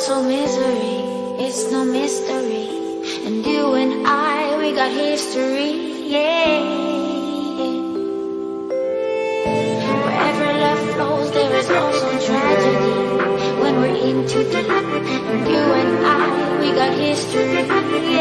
also misery, it's no mystery. And you and I, we got history, yeah. Wherever love flows, there is also tragedy. When we're in too deep, and you and I, we got history,